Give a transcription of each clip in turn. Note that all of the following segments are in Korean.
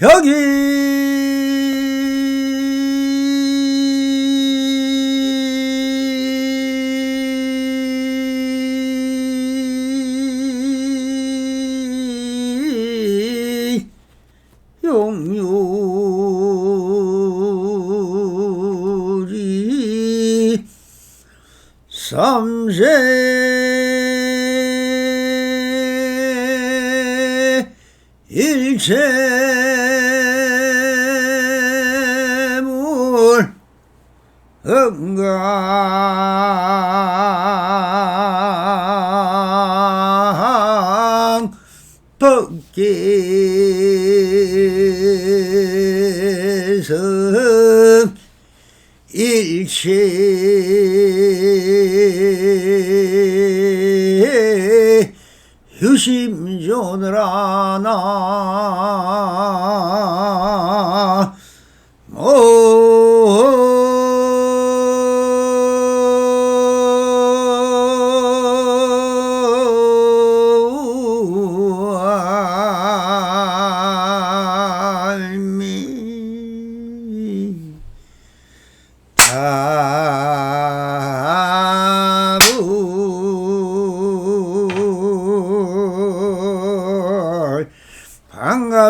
여기 용유리 삼세 일체물 응강 법계성 일체 유심조느라 나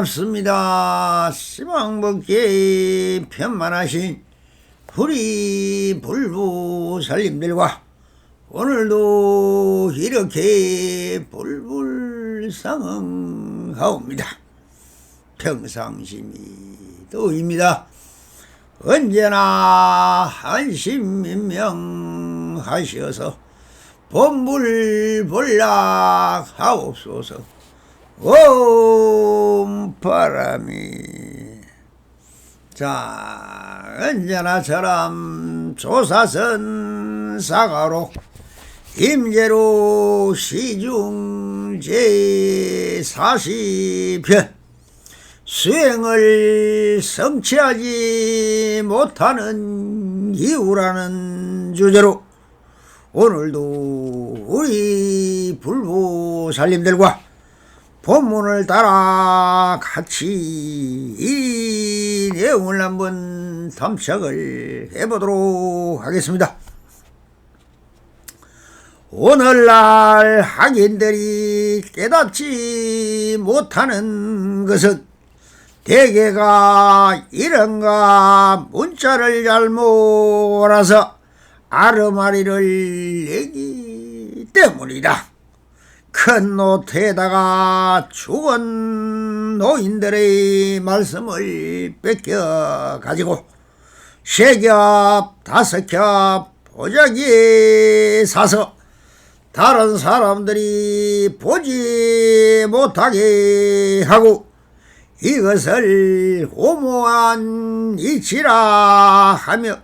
반갑습니다. 시방법계 편만하신 우리 불부살님들과 오늘도 이렇게 불불상응하옵니다. 평상심이 도입니다. 언제나 안심민명하시어서 본불본락하옵소서. 옴 바람이 자 언제나처럼 조사선 사가로 임재로 시중 제40편 수행을 성취하지 못하는 이유라는 주제로 오늘도 우리 불보살님들과 본문을 따라 같이 이 내용을 한번 탐색을 해보도록 하겠습니다. 오늘날 학인들이 깨닫지 못하는 것은 대개가 이런가 문자를 잘못 알아서 아르마리를 내기 때문이다. 큰 노트에다가 죽은 노인들의 말씀을 뺏겨 가지고 3겹 5겹 보자기에 사서 다른 사람들이 보지 못하게 하고 이것을 오모한 이치라 하며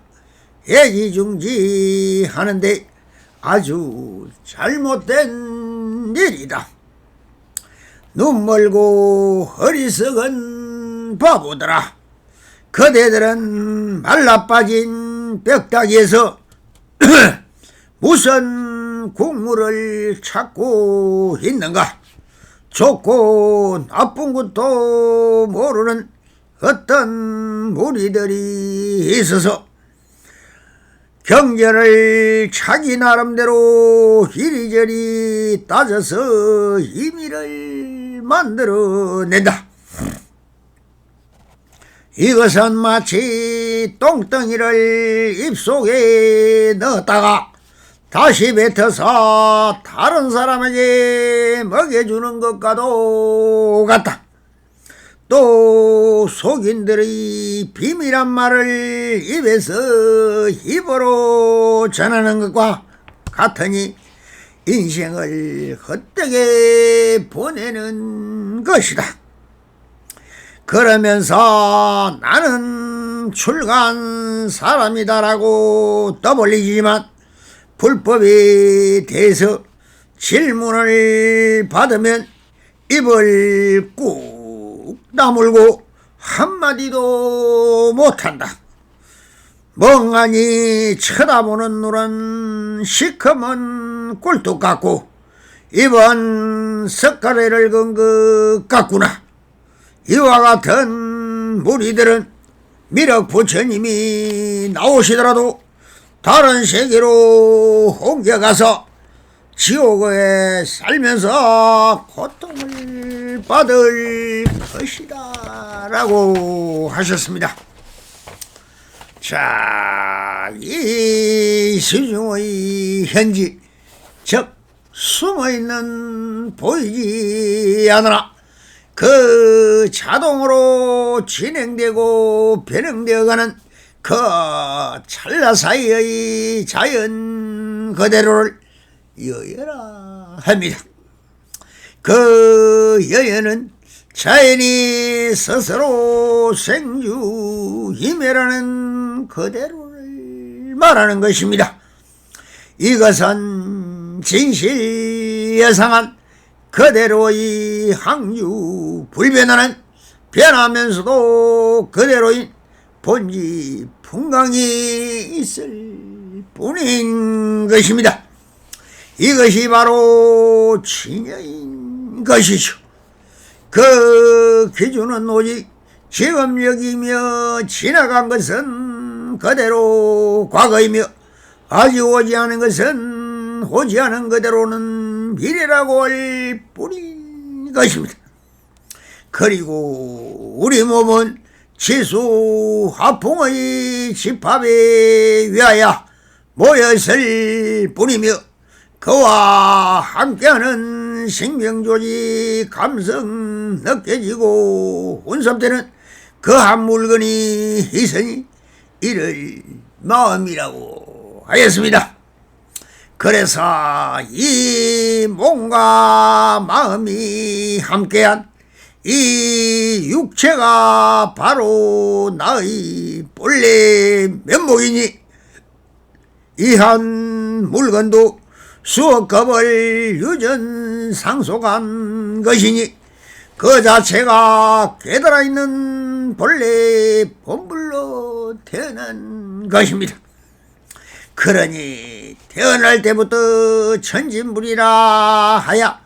애지중지하는데 아주 잘못된 일이다. 눈멀고 어리석은 바보들아, 그대들은 말라빠진 벽다기에서 무슨 국물을 찾고 있는가? 좋고 나쁜 것도 모르는 어떤 무리들이 있어서 경전을 자기 나름대로 이리저리 따져서 임의를 만들어낸다. 이것은 마치 똥덩이를 입속에 넣었다가 다시 뱉어서 다른 사람에게 먹여주는 것과도 같다. 또 속인들의 비밀한 말을 입에서 입으로 전하는 것과 같으니 인생을 헛되게 보내는 것이다. 그러면서 나는 출가한 사람이다라고 떠벌리지만 불법에 대해서 질문을 받으면 입을 꾹 다물고 한마디도 못한다. 멍하니 쳐다보는 눈은 시커먼 꿀뚝 같고 입은 석가래를 건 것 같구나. 이와 같은 무리들은 미륵 부처님이 나오시더라도 다른 세계로 옮겨가서 지옥에 살면서 고통을 받을 것이다 라고 하셨습니다. 자, 이 시중의 현지, 즉 숨어있는 보이지 않으나 그 자동으로 진행되고 변형되어가는 그 찰나 사이의 자연 그대로를 여여라 합니다. 그 여여는 자연이 스스로 생주임해라는 그대로를 말하는 것입니다. 이것은 진실여상한 그대로의 항주 불변하는 변하면서도 그대로인 본지 풍광이 있을 뿐인 것입니다. 이것이 바로 진여인 것이죠. 그 기준은 오직 지금 여기며 지나간 것은 그대로 과거이며 아직 오지 않은 것은 오지 않은 그대로는 미래라고 할 뿐인 것입니다. 그리고 우리 몸은 치수 화풍의 집합에 위하여 모였을 뿐이며 그와 함께하는 생명조직 감성 느껴지고 혼섭되는 그 한 물건이 있으니 이를 마음이라고 하였습니다. 그래서 이 몸과 마음이 함께한 이 육체가 바로 나의 본래 면목이니 이 한 물건도 수억 겁을 유전상속한 것이니 그 자체가 깨달아 있는 본래 본불로 태어난 것입니다. 그러니 태어날 때부터 천진불이라 하여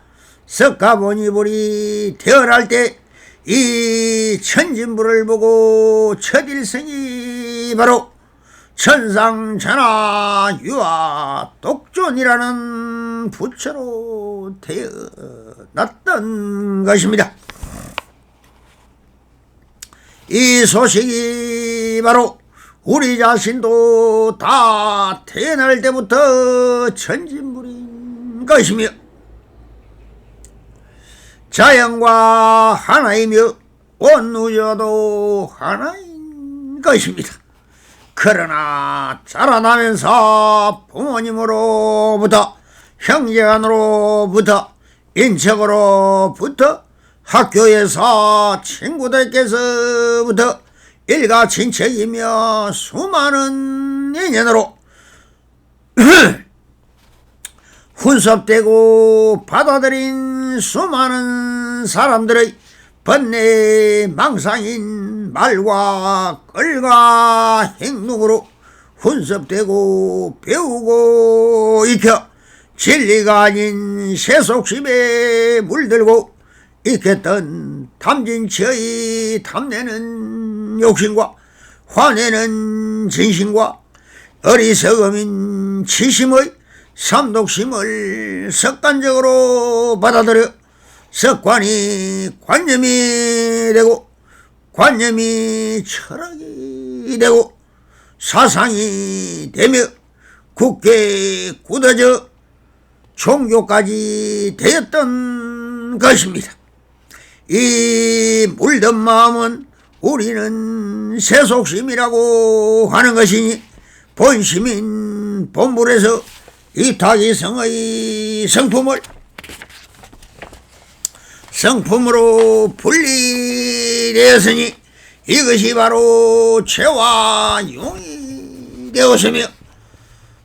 석가모니불이 태어날 때 이 천진불을 보고 첫일성이 바로 천상천하 유아 독존이라는 부처로 태어났던 것입니다. 이 소식이 바로 우리 자신도 다 태어날 때부터 천진불인 것이며 자연과 하나이며 온 우주도 하나인 것입니다. 그러나 자라나면서 부모님으로부터 형제간으로부터 인척으로부터 학교에서 친구들께서부터 일가 친척이며 수많은 인연으로 훈섭되고 받아들인 수많은 사람들의 번뇌 망상인 말과 글과 행동으로 훈섭되고 배우고 익혀 진리가 아닌 세속심에 물들고 익혔던 탐진치의 탐내는 욕심과 화내는 진심과 어리석음인 치심의 삼독심을 습관적으로 받아들여 습관이 관념이 되고 관념이 철학이 되고 사상이 되며 굳게 굳어져 종교까지 되었던 것입니다. 이 물든 마음은 우리는 세속심이라고 하는 것이니 본심인 본불에서 이타기성의 성품으로 분리되었으니 이것이 바로 죄와 용이 되었으며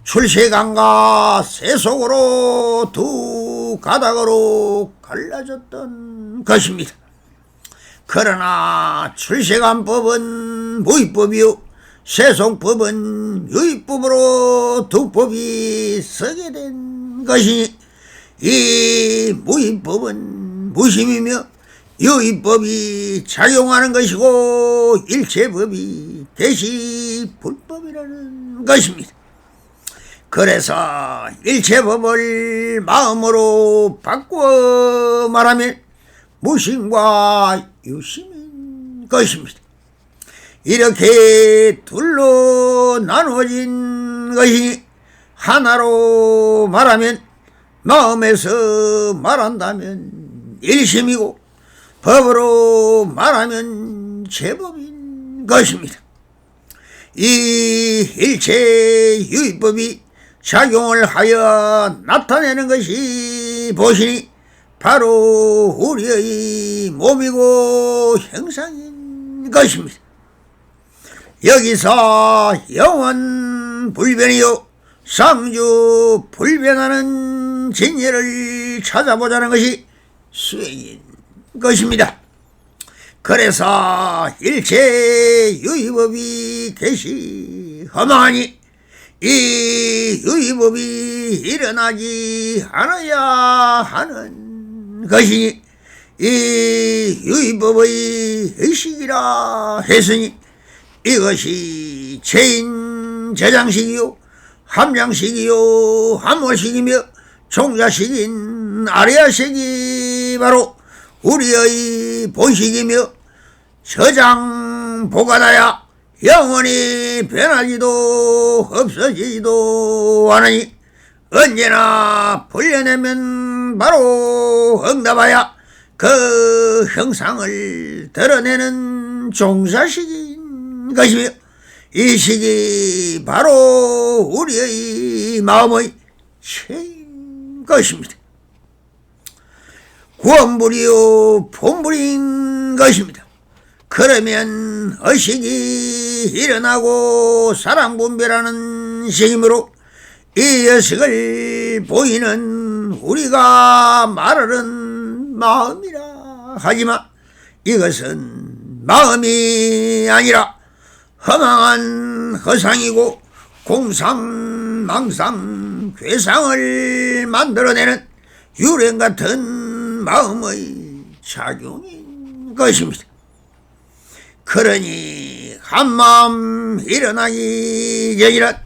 출세간과 세속으로 두 가닥으로 갈라졌던 것입니다. 그러나 출세간법은 무위법이요 세속법은 유의법으로 두 법이 서게 된 것이니 이 무위법은 무심이며 유의법이 작용하는 것이고 일체법이 대시 불법이라는 것입니다. 그래서 일체법을 마음으로 바꾸어 말하면 무심과 유심인 것입니다. 이렇게 둘로 나누어진 것이니 하나로 말하면 마음에서 말한다면 일심이고 법으로 말하면 제법인 것입니다. 이 일체 유의법이 작용을 하여 나타내는 것이 보시니 바로 우리의 몸이고 형상인 것입니다. 여기서 영원 불변이요 상주 불변하는 진리를 찾아보자는 것이 수행인 것입니다. 그래서 일체 유의법이 계시 허망하니 이 유의법이 일어나지 않아야 하는 것이니 이 유의법의 의식이라 했으니 이것이 체인 제장식이요 함장식이요 함월식이며 총자식인 아리아식이 바로 우리의 본식이며 저장보관하여 영원히 변하지도 없어지지도 않으니 언제나 불려내면 바로 응답하여 그 형상을 드러내는 종사식인 것이며 이 식이 바로 우리의 마음의 체인 것입니다. 구원불이요 본불인 것입니다. 그러면 의식이 일어나고 사랑분별하는 식이므로 이 의식을 보이는 우리가 말하는 마음이라 하지만 이것은 마음이 아니라 허망한 허상이고 공상, 망상, 괴상을 만들어내는 유령 같은 마음의 작용인 것입니다. 그러니 한마음 일어나기 전이란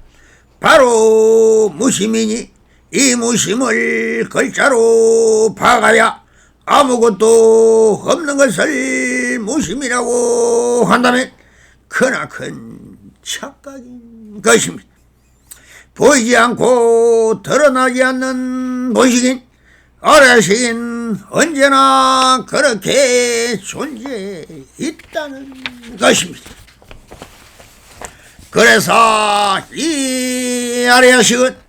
바로 무심이니 이 무심을 글자로 박아야 아무것도 없는 것을 무심이라고 한다면 크나큰 착각인 것입니다. 보이지 않고 드러나지 않는 본식인 아래식인 언제나 그렇게 존재해 있다는 것입니다. 그래서 이 아래식은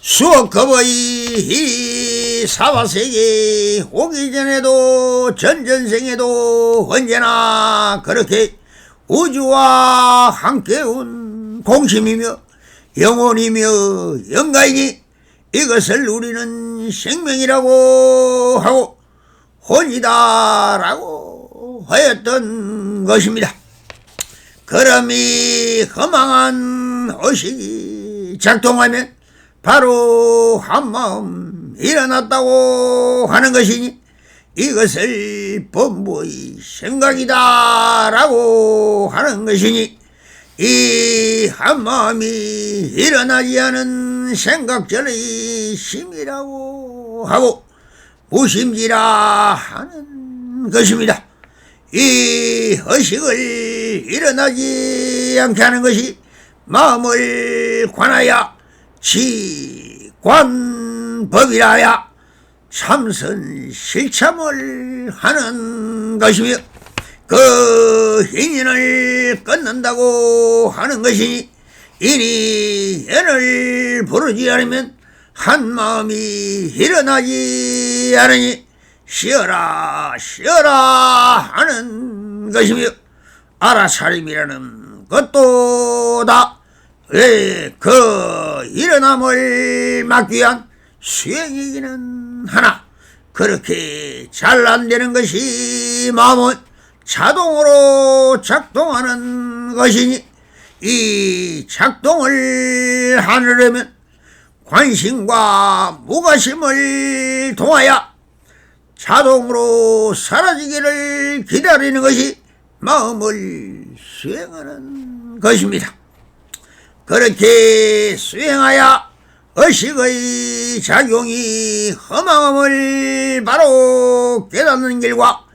수억 겁의 이 사바세계에 오기 전에도 전전생에도 언제나 그렇게 우주와 함께 온 공심이며 영혼이며 영가이니 이것을 우리는 생명이라고 하고 혼이다라고 하였던 것입니다. 그러이 허망한 의식이 작동하면 바로 한마음 일어났다고 하는 것이니 이것을 본부의 생각이다라고 하는 것이니 이 한마음이 일어나지 않은 생각전의 심이라고 하고 무심지라 하는 것입니다. 이 의식을 일어나지 않게 하는 것이 마음을 관하여 지관법이라 하여 참선 실참을 하는 것이며 그 인연을 끊는다고 하는 것이니 이니 연을 부르지 않으면 한마음이 일어나지 않으니 쉬어라 쉬어라 하는 것이며 알아차림이라는 것도 다 그 일어남을 막기 위한 수행이기는 하나 그렇게 잘 안되는 것이 마음은 자동으로 작동하는 것이니 이 작동을 하려면 관심과 무관심을 통하여 자동으로 사라지기를 기다리는 것이 마음을 수행하는 것입니다. 그렇게 수행하여 의식의 작용이 허망함을 바로 깨닫는 길과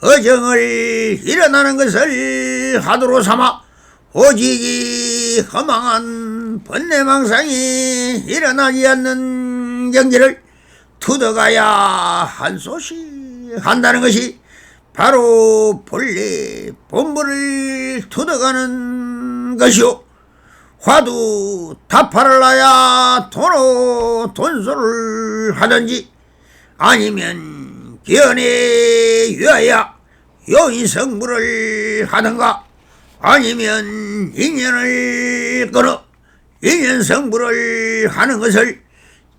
어정을 일어나는 것을 하도로 삼아 오직 이 허망한 번뇌망상이 일어나지 않는 경지를 투덕하여 한소시 한다는 것이 바로 본래 본부를 투덕하는 것이요, 화두 타파를 하여 돈소를 하든지 아니면 견해 위하여 요인성불을 하든가 아니면 인연을 끊어 인연성불을 하는 것을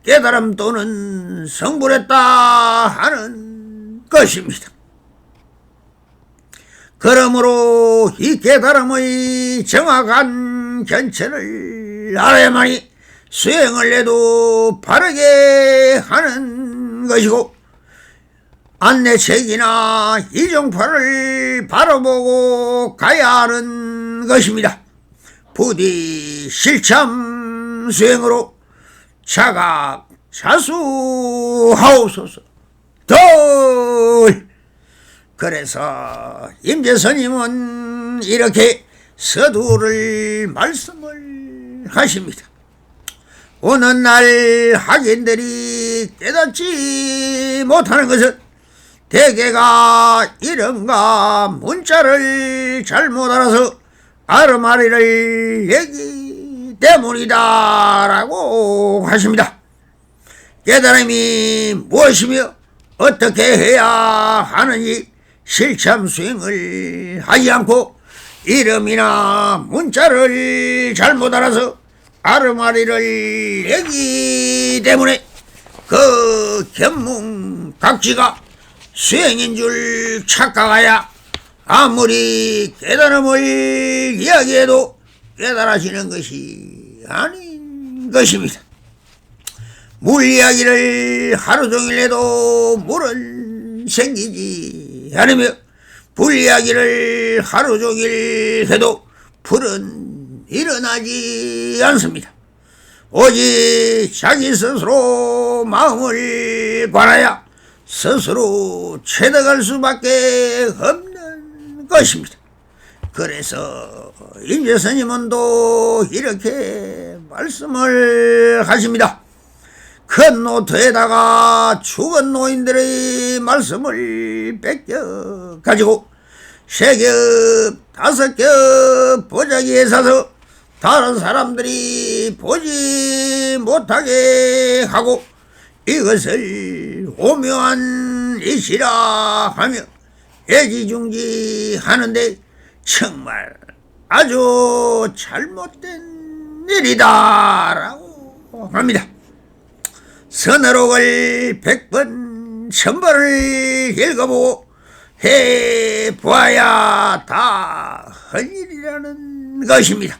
깨달음 또는 성불했다 하는 것입니다. 그러므로 이 깨달음의 정확한 견체를 알아야만이 수행을 해도 바르게 하는 것이고, 안내책이나 이종파를 바라보고 가야 하는 것입니다. 부디 실참 수행으로 자각 자수하옵소서. 그래서 임재스님은 이렇게 서두를 말씀을 하십니다. 어느 날 학인들이 깨닫지 못하는 것은 대개가 이름과 문자를 잘못 알아서 아르마리를 얘기 때문이다 라고 하십니다. 깨달음이 무엇이며 어떻게 해야 하는지 실참 수행을 하지 않고 이름이나 문자를 잘못 알아서 아르마리를 얘기 때문에 그 견문각지가 수행인 줄 착각하여 아무리 깨달음을 이야기해도 깨달아지는 것이 아닌 것입니다. 물 이야기를 하루 종일 해도 물은 생기지 않으며 불 이야기를 하루 종일 해도 불은 일어나지 않습니다. 오직 자기 스스로 마음을 관하여 스스로 체득할 수밖에 없는 것입니다. 그래서 임재스님은 또 이렇게 말씀을 하십니다. 큰 노트에다가 죽은 노인들의 말씀을 뺏겨 가지고 3겹 5겹 보자기에 사서 다른 사람들이 보지 못하게 하고 이것을 오묘한 일시라 하며 애지중지 하는데 정말 아주 잘못된 일이다 라고 합니다. 서너록을 100번 1000번을 읽어보고 해보아야 다 헛일이라는 것입니다.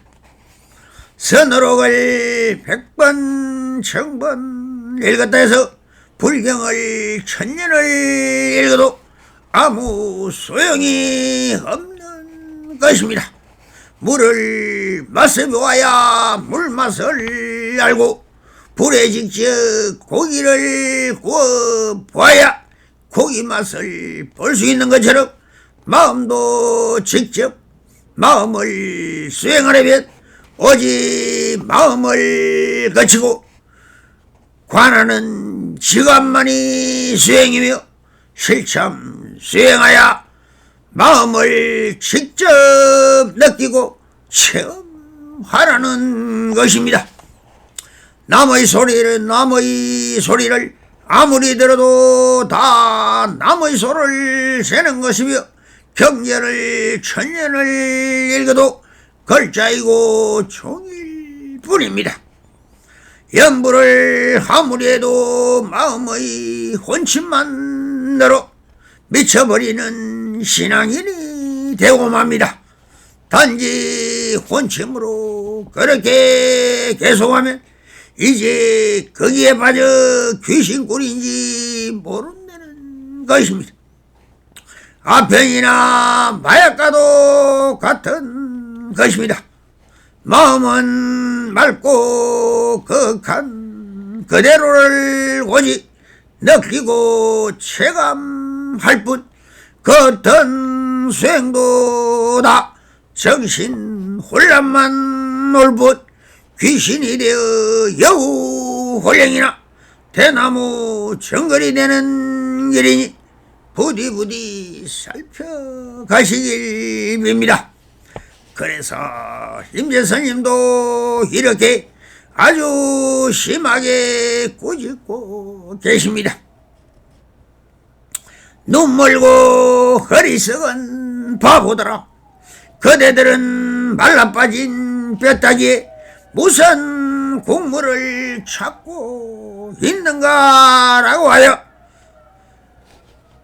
서너록을 100번 1000번 읽었다 해서 불경을 1000년을 읽어도 아무 소용이 없는 것입니다. 물을 맛보아야 물맛을 알고 불에 직접 고기를 구워 보아야 고기 맛을 볼 수 있는 것처럼 마음도 직접 마음을 수행하려면 오직 마음을 거치고 관하는 지감만이 수행이며 실참 수행하여 마음을 직접 느끼고 체험하라는 것입니다. 남의 소리를 아무리 들어도 다 남의 소를 세는 것이며 경전을 1000년을 읽어도 글자이고 종일 뿐입니다. 연불을 아무리 해도 마음의 혼침만으로 미쳐버리는 신앙인이 되고 맙니다. 단지 혼침으로 그렇게 계속하면 이제 거기에 빠져 귀신꿀인지 모른다는 것입니다. 아편이나 마약과도 같은 것입니다. 마음은 맑고 거룩한 그대로를 오직 느끼고 체감할 뿐 그 어떤 수행도 다 정신 혼란만 올 뿐 귀신이 되어 여우 혼령이나 대나무 정글이 되는 길이니 부디부디 살펴가시길 빕니다. 그래서 임재스님도 이렇게 아주 심하게 꾸짖고 계십니다. 눈멀고 허리석은 바보들아, 그대들은 말라빠진 뼈다귀에 무슨 국물을 찾고 있는가라고 하여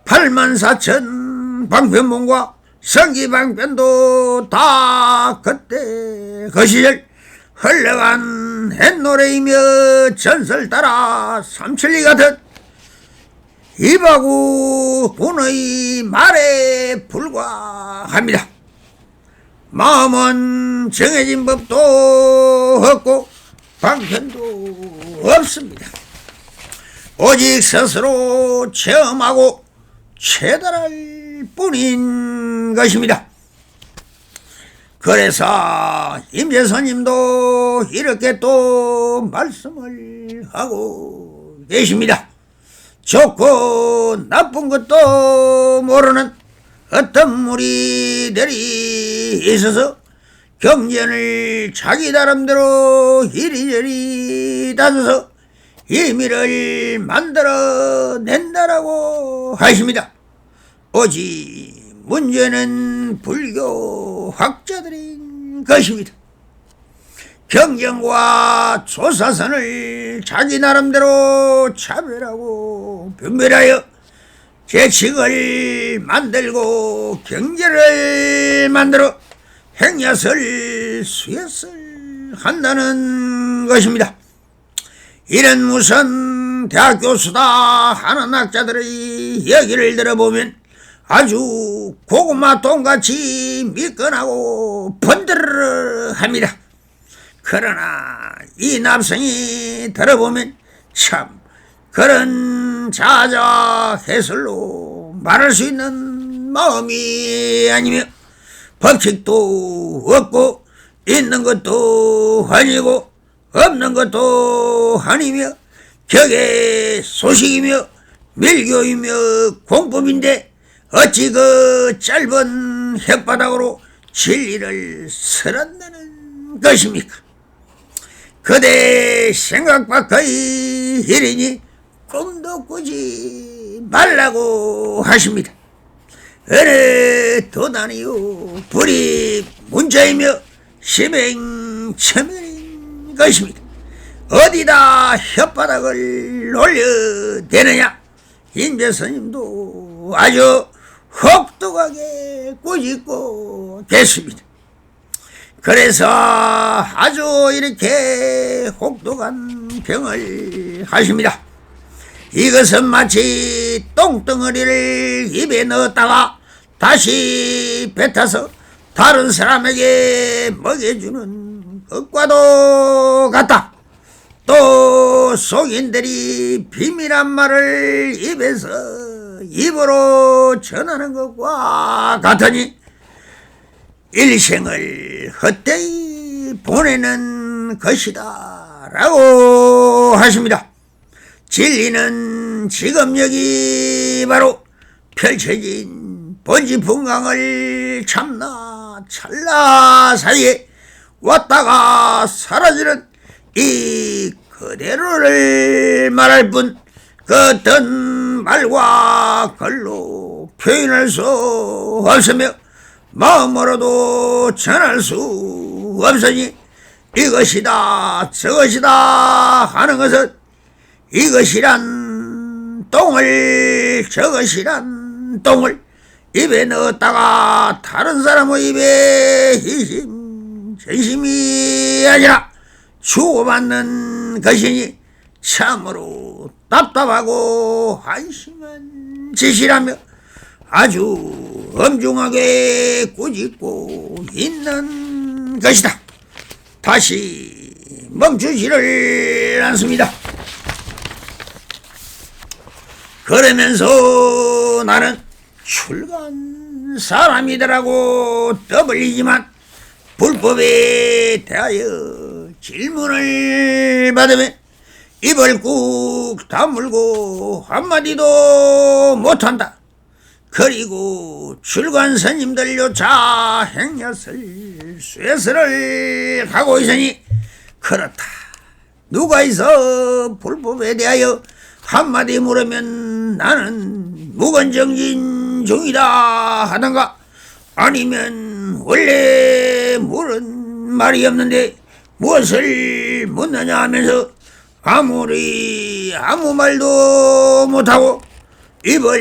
84,000 방편문과 성기방편도 다 그때 그 시절 흘러간 햇노래이며 전설 따라 삼천리 같은 이바구 분의 말에 불과합니다. 마음은 정해진 법도 없고 방편도 없습니다. 오직 스스로 체험하고 체달할 뿐인 것입니다. 그래서 임재선님도 이렇게 또 말씀을 하고 계십니다. 좋고 나쁜 것도 모르는 어떤 무리들이 있어서 경전을 자기 나름대로 이리저리 다져서 임의를 만들어낸다라고 하십니다. 오직 문제는 불교 학자들인 것입니다. 경전과 조사선을 자기 나름대로 차별하고 분별하여 제칙을 만들고 경제를 만들어 행야설 수여설 한다는 것입니다. 이런 무슨 대학 교수다 하는 학자들의 얘기를 들어보면 아주 고구마 돈같이 미끈하고 번들합니다. 그러나 이 납성이 들어보면 참 그런 자자해설로 말할 수 있는 마음이 아니며 법칙도 없고 있는 것도 아니고 없는 것도 아니며 격의 소식이며 밀교이며 공법인데 어찌 그 짧은 혓바닥으로 진리를 설한다는 것입니까? 그대 생각 밖의 일이니 꿈도 꾸지 말라고 하십니다. 어느 도단이요 불이 문자이며 심행천면인 것입니다. 어디다 혓바닥을 올려대느냐? 임재스님도 아주 혹독하게 꾸짖고 계십니다. 그래서 아주 이렇게 혹독한 병을 하십니다. 이것은 마치 똥덩어리를 입에 넣었다가 다시 뱉어서 다른 사람에게 먹여주는 것과도 같다. 또 속인들이 비밀한 말을 입에서 입으로 전하는 것과 같으니 일생을 헛되이 보내는 것이다 라고 하십니다. 진리는 지금 여기 바로 펼쳐진 번지풍광을 참나 찰나 사이에 왔다가 사라지는 이 그대로를 말할 뿐 그 어떤 말과 글로 표현할 수 없으며 마음으로도 전할 수 없으니 이것이다 저것이다 하는 것은 이것이란 똥을 저것이란 똥을 입에 넣었다가 다른 사람의 입에 전심이 아니라 주고받는 것이니 참으로 답답하고 한심한 짓이라며 아주 엄중하게 꾸짖고 있는 것이다. 다시 멈추지를 않습니다. 그러면서 나는 출간 사람이더라고 떠벌리지만 불법에 대하여 질문을 받으면 입을 꾹 다물고 한마디도 못한다. 그리고 출관 스님들조차 행렬을 쇠설을 하고 있으니 그렇다. 누가 있어 불법에 대하여 한마디 물으면 나는 무건정진 중이다 하던가 아니면 원래 물은 말이 없는데 무엇을 묻느냐 하면서 아무 말도 못하고 입을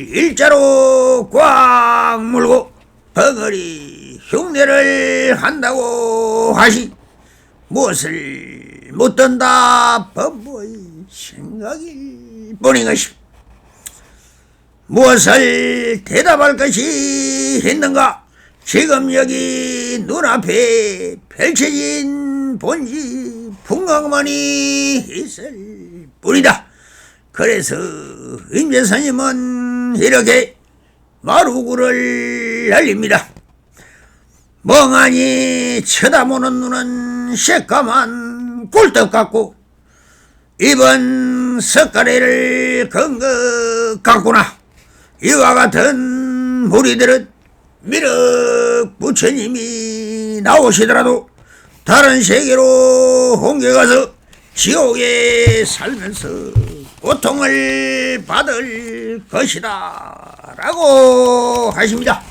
일자로 꽉 물고 벙어리 흉내를 한다고 하시. 무엇을 묻던다 범보의 생각일 뿐인 것이. 무엇을 대답할 것이 있는가. 지금 여기 눈앞에 펼쳐진 본지 풍광만이 있을 뿐이다. 그래서 임재스님은 이렇게 마루구를 날립니다. 멍하니 쳐다보는 눈은 새까만 꿀떡 같고 입은 석가래를 건 것 같구나. 이와 같은 무리들은 미륵 부처님이 나오시더라도 다른 세계로 옮겨가서 지옥에 살면서 고통을 받을 것이다 라고 하십니다.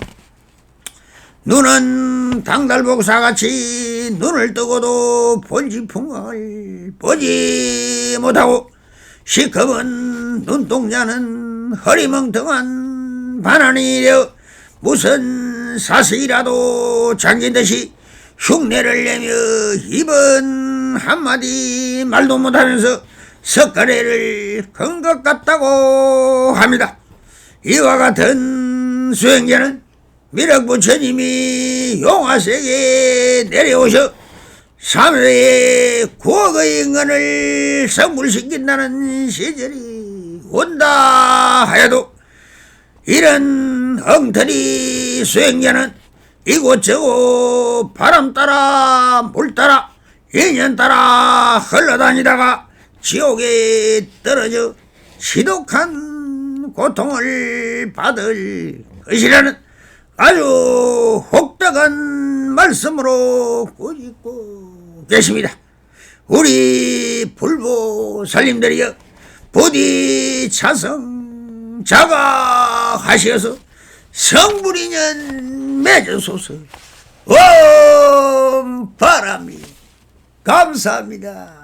눈은 당달복사같이 눈을 뜨고도 본지풍광을 보지 못하고 시커먼 눈동자는 허리멍텅한 반환이 되어 무슨 사슬이라도 잠긴 듯이 흉내를 내며 입은 한마디 말도 못하면서 석가래를 건 것 같다고 합니다. 이와 같은 수행자는 미륵부처님이 용화세계에 내려오셔 3회에 9억의 인간을 성불시킨다는 시절이 온다 하여도 이런 엉터리 수행자는 이곳저곳 바람 따라 물 따라 인연 따라 흘러다니다가 지옥에 떨어져 지독한 고통을 받을 것이라는 아주 혹독한 말씀으로 꾸짖고 계십니다. 우리 불보살님들이여 부디 차성 자가하시어서 성불인연 맺으소서. 바람이 감사합니다.